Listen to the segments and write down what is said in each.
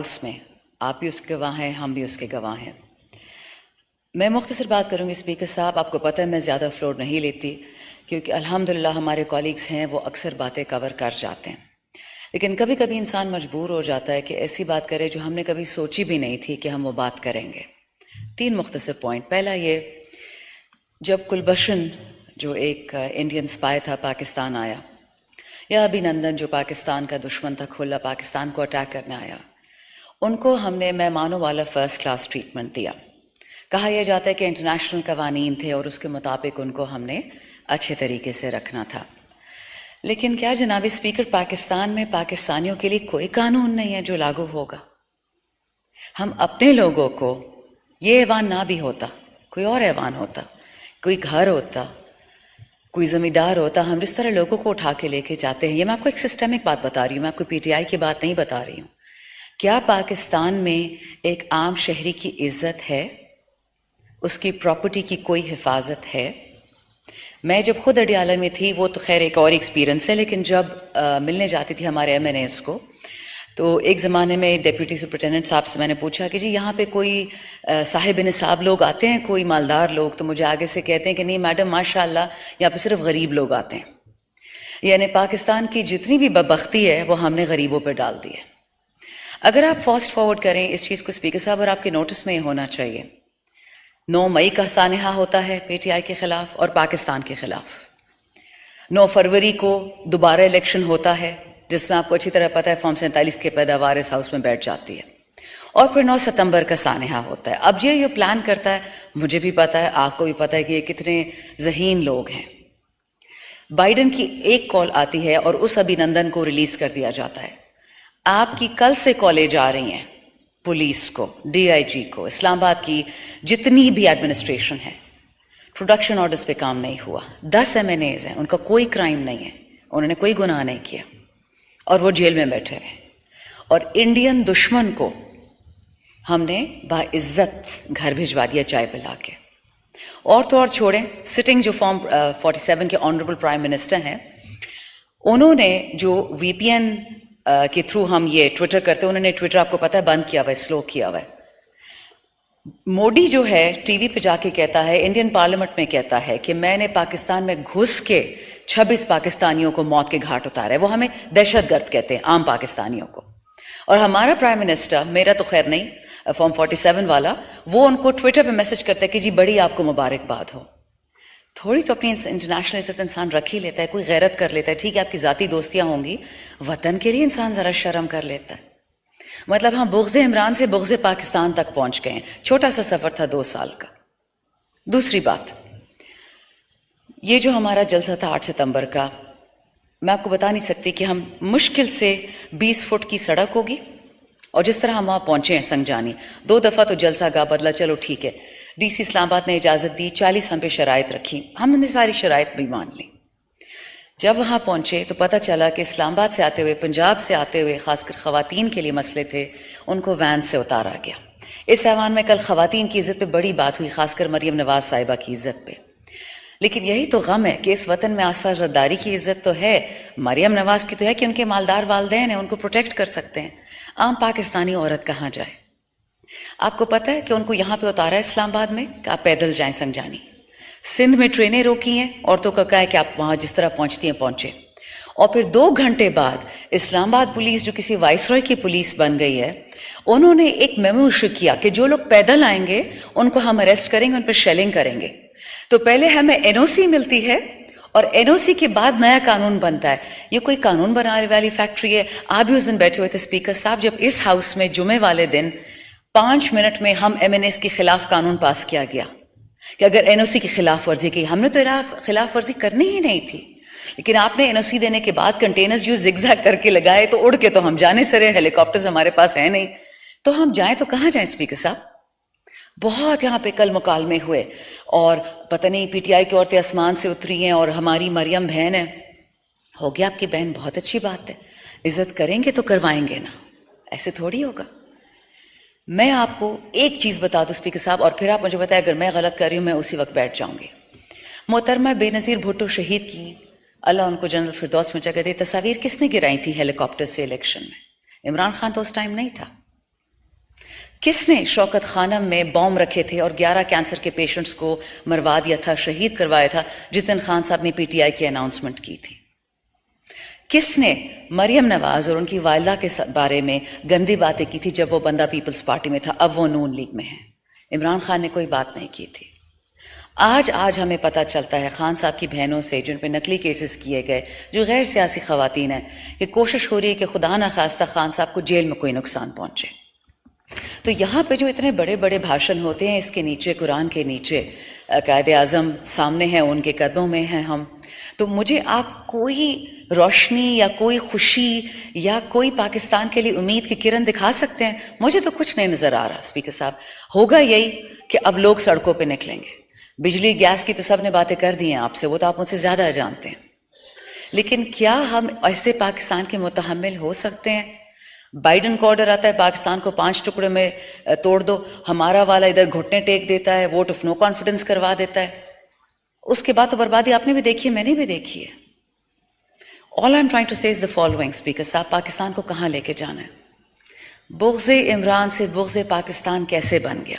اس میں آپ بھی اس کے گواہ ہیں، ہم بھی اس کے گواہ ہیں۔ میں مختصر بات کروں گی اسپیکر صاحب، آپ کو پتہ ہے میں زیادہ فلور نہیں لیتی کیونکہ الحمدللہ ہمارے کولیگز ہیں وہ اکثر باتیں کور کر جاتے ہیں، لیکن کبھی کبھی انسان مجبور ہو جاتا ہے کہ ایسی بات کرے جو ہم نے کبھی سوچی بھی نہیں تھی کہ ہم وہ بات کریں گے۔ 3 مختصر پوائنٹ۔ پہلا یہ، جب کلبھشن جو ایک انڈین اسپائی تھا پاکستان آیا، یا ابھینندن جو پاکستان کا دشمن تھا کھلا پاکستان کو اٹیک کرنے آیا، ان کو ہم نے مہمانوں والا فرسٹ کلاس ٹریٹمنٹ دیا۔ کہا یہ جاتا ہے کہ انٹرنیشنل قوانین تھے اور اس کے مطابق ان کو ہم نے اچھے طریقے سے رکھنا تھا۔ لیکن کیا جناب اسپیکر پاکستان میں پاکستانیوں کے لیے کوئی قانون نہیں ہے جو لاگو ہوگا؟ ہم اپنے لوگوں کو، یہ ایوان نہ بھی ہوتا، کوئی اور ایوان ہوتا، کوئی گھر ہوتا، کوئی زمیندار ہوتا، ہم جس طرح لوگوں کو اٹھا کے لے کے جاتے ہیں، یہ میں آپ کو ایک سسٹمک بات بتا رہی ہوں، میں آپ کو پی ٹی آئی کی بات نہیں بتا رہی ہوں۔ کیا پاکستان میں ایک عام شہری کی عزت ہے؟ اس کی پراپرٹی کی کوئی حفاظت ہے؟ میں جب خود اڈیالہ میں تھی، وہ تو خیر ایک اور ایکسپیرینس ہے، لیکن جب ملنے جاتی تھی ہمارے ایم این ایز کو، تو ایک زمانے میں ڈپٹی سپرنٹینڈنٹ صاحب سے میں نے پوچھا کہ جی یہاں پہ کوئی صاحب نصاب لوگ آتے ہیں، کوئی مالدار لوگ؟ تو مجھے آگے سے کہتے ہیں کہ نہیں میڈم ماشاء اللہ یہاں پہ صرف غریب لوگ آتے ہیں۔ یعنی پاکستان کی جتنی بھی بدبختی ہے وہ ہم نے غریبوں پہ ڈال دی ہے۔ اگر آپ فاسٹ فارورڈ کریں اس چیز کو اسپیکر صاحب، اور آپ کے نوٹس میں یہ ہونا چاہیے، 9 مئی کا سانحہ ہوتا ہے پی ٹی آئی کے خلاف اور پاکستان کے خلاف۔ 9 فروری کو دوبارہ الیکشن ہوتا ہے جس میں آپ کو اچھی طرح پتہ ہے فارم 47 کی پیداوار اس ہاؤس میں بیٹھ جاتی ہے، اور پھر 9 ستمبر کا سانحہ ہوتا ہے۔ اب یہ پلان کرتا ہے، مجھے بھی پتہ ہے، آپ کو بھی پتہ ہے کہ یہ کتنے ذہین لوگ ہیں۔ بائیڈن کی ایک کال آتی ہے اور اس ابھینندن کو ریلیز کر دیا جاتا ہے۔ آپ کی کل سے کالیں جا رہی ہیں پولیس کو، ڈی آئی جی کو، اسلام آباد کی جتنی بھی ایڈمنسٹریشن ہے، پروڈکشن آرڈرز پہ کام نہیں ہوا۔ 10 ایم این ایز ہیں، ان کا کوئی کرائم نہیں ہے، انہوں نے کوئی گناہ نہیں کیا اور وہ جیل میں بیٹھے ہیں۔ اور انڈین دشمن کو ہم نے باعزت گھر بھجوا دیا چائے پلا کے۔ اور تو اور چھوڑیں، سٹنگ جو فارم 47 کے آنریبل پرائم منسٹر ہیں، انہوں نے جو وی پی این کے تھرو ہم یہ ٹویٹر کرتے، انہوں نے ٹویٹر آپ کو پتہ ہے بند کیا ہوا ہے، سلو کیا ہوا ہے۔ مودی جو ہے ٹی وی پہ جا کے کہتا ہے، انڈین پارلیمنٹ میں کہتا ہے کہ میں نے پاکستان میں گھس کے 26 پاکستانیوں کو موت کے گھاٹ اتارا ہے۔ وہ ہمیں دہشت گرد کہتے ہیں، عام پاکستانیوں کو۔ اور ہمارا پرائم منسٹر، میرا تو خیر نہیں، فارم 47 والا، وہ ان کو ٹویٹر پہ میسج کرتا ہے کہ جی بڑی آپ کو مبارکباد ہو۔ تھوڑی تو اپنی انٹرنیشنل عزت انسان رکھ ہی لیتا ہے، کوئی غیرت کر لیتا ہے۔ ٹھیک ہے آپ کی ذاتی دوستیاں ہوں گی، وطن کے لیے انسان ذرا شرم کر لیتا ہے۔ مطلب ہم بغض عمران سے بغض پاکستان تک پہنچ گئے ہیں۔ چھوٹا سا سفر تھا 2 سال کا۔ دوسری بات، یہ جو ہمارا جلسہ تھا 8 ستمبر کا، میں آپ کو بتا نہیں سکتی کہ ہم مشکل سے 20 فٹ کی سڑک ہوگی، اور جس طرح ہم وہاں پہنچے ہیں سنگجانی، 2 دفعہ تو جلسہ گاہ بدلا، چلو ٹھیک ہے، ڈی سی اسلام آباد نے اجازت دی، 40 ہم پہ شرائط رکھی، ہم نے ساری شرائط بھی مان لی۔ جب وہاں پہنچے تو پتہ چلا کہ اسلام آباد سے آتے ہوئے، پنجاب سے آتے ہوئے، خاص کر خواتین کے لیے مسئلے تھے، ان کو وین سے اتارا گیا۔ اس ایوان میں کل خواتین کی عزت پہ بڑی بات ہوئی، خاص کر مریم نواز صاحبہ کی عزت پہ۔ لیکن یہی تو غم ہے کہ اس وطن میں آصفہ زرداری کی عزت تو ہے، مریم نواز کی تو ہے کہ ان کے مالدار والدین ہیں، ان کو پروٹیکٹ کر سکتے ہیں۔ عام پاکستانی عورت کہاں جائے؟ آپ کو پتہ ہے کہ ان کو یہاں پہ اتارا ہے اسلام آباد میں کہ آپ پیدل جائیں سنگجانی۔ سندھ میں ٹرینیں روکی ہیں، عورتوں کا کہا ہے کہ آپ وہاں جس طرح پہنچتی ہیں پہنچے۔ اور پھر 2 گھنٹے بعد اسلام آباد پولیس جو کسی وائس رائے کی پولیس بن گئی ہے، انہوں نے ایک میمو ایشو کیا کہ جو لوگ پیدل آئیں گے ان کو ہم اریسٹ کریں گے، ان پر شیلنگ کریں گے۔ تو پہلے ہمیں این او سی ملتی ہے اور این او سی کے بعد نیا قانون بنتا ہے۔ یہ کوئی قانون بنانے والی فیکٹری ہے؟ آپ بھی اس دن بیٹھے ہوئے تھے اسپیکر صاحب جب اس ہاؤس میں جمعے والے دن 5 منٹ میں ہم ایم این ایس کے خلاف قانون پاس کیا گیا کہ اگر این او سی کی خلاف ورزی کی، ہم نے تو خلاف ورزی کرنی ہی نہیں تھی، لیکن آپ نے این او سی دینے کے بعد کنٹینرز یوں زگ زیگ کر کے لگائے تو اڑ کے تو ہم جانے سرے، ہیلی کاپٹرز ہمارے پاس ہیں نہیں، تو ہم جائیں تو کہاں جائیں اسپیکر صاحب؟ بہت یہاں پہ کل مکالمے ہوئے، اور پتہ نہیں پی ٹی آئی کی عورتیں آسمان سے اتری ہیں اور ہماری مریم بہن ہے۔ ہو گیا آپ کی بہن، بہت اچھی بات ہے، عزت کریں گے تو کروائیں گے نا، ایسے تھوڑی ہوگا۔ میں آپ کو ایک چیز بتا دوں اسپیکر صاحب، اور پھر آپ مجھے بتائیں اگر میں غلط کر رہی ہوں میں اسی وقت بیٹھ جاؤں گی۔ محترمہ بے نظیر بھٹو شہید کی، اللہ ان کو جنت الفردوس میں جگہ دے، تصاویر کس نے گرائی تھی ہیلی کاپٹر سے الیکشن میں؟ عمران خان تو اس ٹائم نہیں تھا۔ کس نے شوکت خانم میں بوم رکھے تھے اور 11 کینسر کے پیشنٹس کو مروا دیا تھا، شہید کروایا تھا جس دن خان صاحب نے پی ٹی آئی کی اناؤنسمنٹ کی تھی؟ کس نے مریم نواز اور ان کی والدہ کے بارے میں گندی باتیں کی تھی جب وہ بندہ پیپلز پارٹی میں تھا، اب وہ نون لیگ میں ہے؟ عمران خان نے کوئی بات نہیں کی تھی۔ آج ہمیں پتہ چلتا ہے خان صاحب کی بہنوں سے جن پہ نقلی کیسز کیے گئے، جو غیر سیاسی خواتین ہیں، کہ کوشش ہو رہی ہے کہ خدا نخواستہ خان صاحب کو جیل میں کوئی نقصان پہنچے۔ تو یہاں پہ جو اتنے بڑے بڑے بھاشن ہوتے ہیں، اس کے نیچے قرآن کے نیچے قائد اعظم سامنے ہیں، ان کے قدموں میں ہیں ہم، تو مجھے آپ کوئی روشنی یا کوئی خوشی یا کوئی پاکستان کے لیے امید کی کرن دکھا سکتے ہیں؟ مجھے تو کچھ نہیں نظر آ رہا اسپیکر صاحب۔ ہوگا یہی کہ اب لوگ سڑکوں پہ نکلیں گے۔ بجلی گیس کی تو سب نے باتیں کر دی ہیں آپ سے، وہ تو آپ مجھ سے زیادہ جانتے ہیں، لیکن کیا ہم ایسے پاکستان کے متحمل ہو سکتے ہیں؟ بائیڈن کا آرڈر آتا ہے پاکستان کو 5 ٹکڑے میں توڑ دو، ہمارا والا ادھر گھٹنے ٹیک دیتا ہے، ووٹ آف نو کانفیڈنس کروا دیتا ہے، اس کے بعد تو بربادی آپ نے بھی دیکھی ہے، میں نے بھی دیکھی ہے۔ All I'm trying to say is the following, speaker صاحب، پاکستان کو کہاں لے کے جانا ہے؟ بغض عمران سے بغض پاکستان کیسے بن گیا؟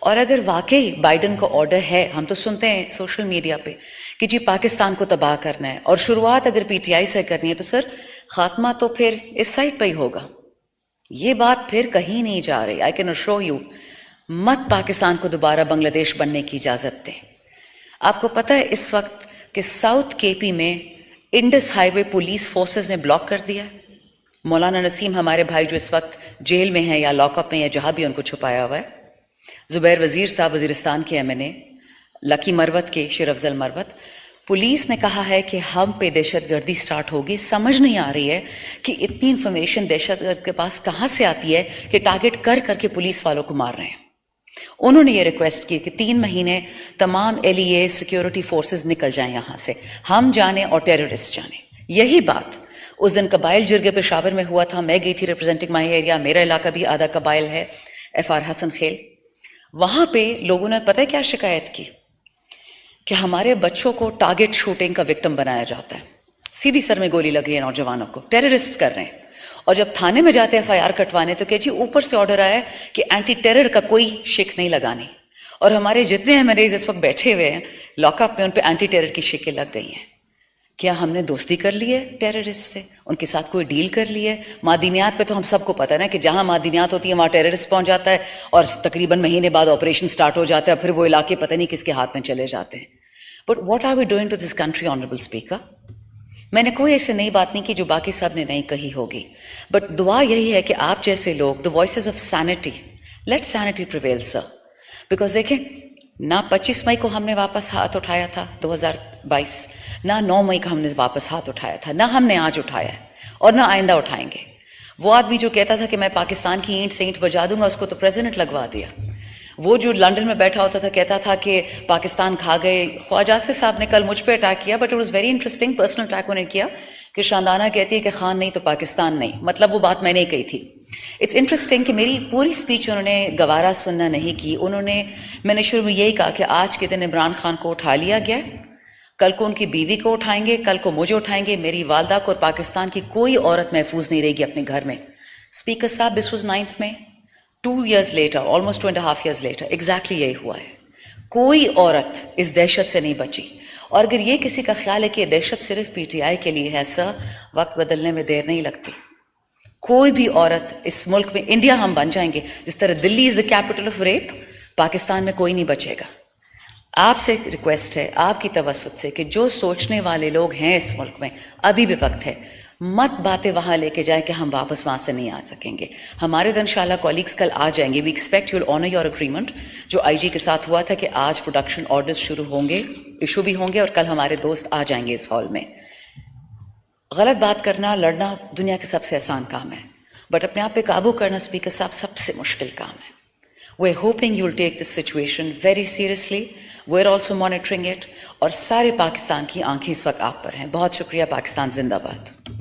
اور اگر واقعی بائیڈن کا آرڈر ہے، ہم تو سنتے ہیں سوشل میڈیا پہ کہ جی پاکستان کو تباہ کرنا ہے، اور شروعات اگر پی ٹی آئی سے کرنی ہے تو سر خاتمہ تو پھر اس سائٹ پہ ہی ہوگا۔ یہ بات پھر کہیں نہیں جا رہی۔ آئی کین اشور یو، مت پاکستان کو دوبارہ بنگلہ دیش بننے کی اجازت دیں۔ آپ کو پتہ ہے اس وقت کہ ساؤتھ کے پی میں انڈس ہائی وے پولیس فورسز نے بلاک کر دیا ہے۔ مولانا نسیم ہمارے بھائی جو اس وقت جیل میں ہیں یا لاک اپ میں یا جہاں بھی ان کو چھپایا ہوا ہے، زبیر وزیر صاحب وزیرستان کے ایم این اے، لکی مروت کے شیر افضل مروت، پولیس نے کہا ہے کہ ہم پہ دہشت گردی سٹارٹ ہوگی۔ سمجھ نہیں آ رہی ہے کہ اتنی انفارمیشن دہشت گرد کے پاس کہاں سے آتی ہے کہ ٹارگٹ کر کر کے پولیس والوں کو مار رہے ہیں۔ انہوں نے یہ ریکویسٹ کی کہ 3 مہینے تمام ایل ای اے سیکیورٹی فورسز نکل جائیں یہاں سے، ہم جانے اور ٹیررسٹ جانے۔ یہی بات اس دن قبائل جرگے پشاور میں ہوا تھا، میں گئی تھی ریپرزینٹنگ مائی ایریا، میرا علاقہ بھی آدھا قبائل ہے، ایف آر حسن خیل۔ وہاں پہ لوگوں نے پتہ ہے کیا شکایت کی؟ کہ ہمارے بچوں کو ٹارگٹ شوٹنگ کا وکٹم بنایا جاتا ہے، سیدھی سر میں گولی لگ رہی ہے نوجوانوں کو، ٹیررسٹ کر رہے ہیں، اور جب تھانے میں جاتے ایف آئی آر کٹوانے تو کہ جی اوپر سے آرڈر آیا ہے کہ اینٹی ٹیرر کا کوئی شک نہیں لگانی، اور ہمارے جتنے ایم ایل ایز اس وقت بیٹھے ہوئے ہیں لاک اپ میں ان پہ اینٹی ٹیرر کی شکیں لگ گئی ہیں۔ کیا ہم نے دوستی کر لی ہے ٹیررسٹ سے؟ ان کے ساتھ کوئی ڈیل کر لی ہے؟ معدنیات پہ تو ہم سب کو پتہ ہے نا کہ جہاں معدنیات ہوتی ہیں وہاں ٹیررسٹ پہنچ جاتا ہے، اور تقریباً مہینے بعد آپریشن سٹارٹ ہو جاتا ہے، پھر وہ علاقے پتہ نہیں کس کے ہاتھ میں چلے جاتے ہیں۔ But what are we doing to this country honourable speaker? میں نے کوئی ایسے نئی بات نہیں کی جو باقی سب نے نہیں کہی ہوگی، بٹ دعا یہی ہے کہ آپ جیسے لوگ، the voices of sanity, let sanity prevail sir, because دیکھیں نہ 25 مئی کو ہم نے واپس ہاتھ اٹھایا تھا 2022، نہ 9 مئی کو ہم نے واپس ہاتھ اٹھایا تھا، نہ ہم نے آج اٹھایا ہے اور نہ آئندہ اٹھائیں گے۔ وہ آدمی جو کہتا تھا کہ میں پاکستان کی اینٹ سے اینٹ بجا دوں گا، اس کو تو پریزیڈنٹ لگوا دیا۔ وہ جو لنڈن میں بیٹھا ہوتا تھا کہتا تھا کہ پاکستان کھا گئے۔ خواجہ آصف صاحب نے کل مجھ پہ اٹیک کیا، but it was very interesting, personal attack انہوں نے کیا کہ شاندانہ کہتی ہے کہ خان نہیں تو پاکستان نہیں، مطلب وہ بات میں نے کہی تھی۔ اٹس انٹرسٹنگ کہ میری پوری اسپیچ انہوں نے گوارا سننا نہیں کی۔ میں نے شروع میں یہی کہا کہ آج کے دن عمران خان کو اٹھا لیا گیا، کل کو ان کی بیوی کو اٹھائیں گے، کل کو مجھے اٹھائیں گے، میری والدہ کو، اور پاکستان کی کوئی عورت محفوظ نہیں رہے گی اپنے گھر میں۔ اسپیکر صاحب، دس واز 9 میں، 2 years later, almost 2.5 years later, exactly یہی ہوا ہے۔ کوئی عورت اس دہشت سے نہیں بچی، اور اگر یہ کسی کا خیال ہے کہ یہ دہشت صرف پی ٹی آئی کے لیے ہے، سر وقت بدلنے میں دیر نہیں لگتی۔ کوئی بھی عورت اس ملک میں، انڈیا ہم بن جائیں گے، جس طرح Delhi is the capital of rape, Pakistan میں کوئی نہیں بچے گا۔ آپ سے ریکویسٹ ہے، آپ کی توسط سے، کہ جو سوچنے والے لوگ ہیں اس ملک میں، ابھی بھی وقت ہے، مت باتیں وہاں لے کے جائیں کہ ہم واپس وہاں سے نہیں آ سکیں گے۔ ہمارے تو انشاءاللہ کولیگز کل آ جائیں گے۔ We expect you will honour your agreement, جو آئی جی کے ساتھ ہوا تھا کہ آج پروڈکشن آرڈرز شروع ہوں گے، ایشو بھی ہوں گے، اور کل ہمارے دوست آ جائیں گے اس ہال میں۔ غلط بات کرنا، لڑنا دنیا کے سب سے آسان کام ہے، بٹ اپنے آپ پہ قابو کرنا اسپیکر صاحب سب سے مشکل کام ہے۔ We're hoping you'll take this situation very seriously. We're also monitoring it. اور سارے پاکستان کی آنکھیں اس وقت آپ پر ہیں۔ بہت شکریہ۔ پاکستان زندہ باد۔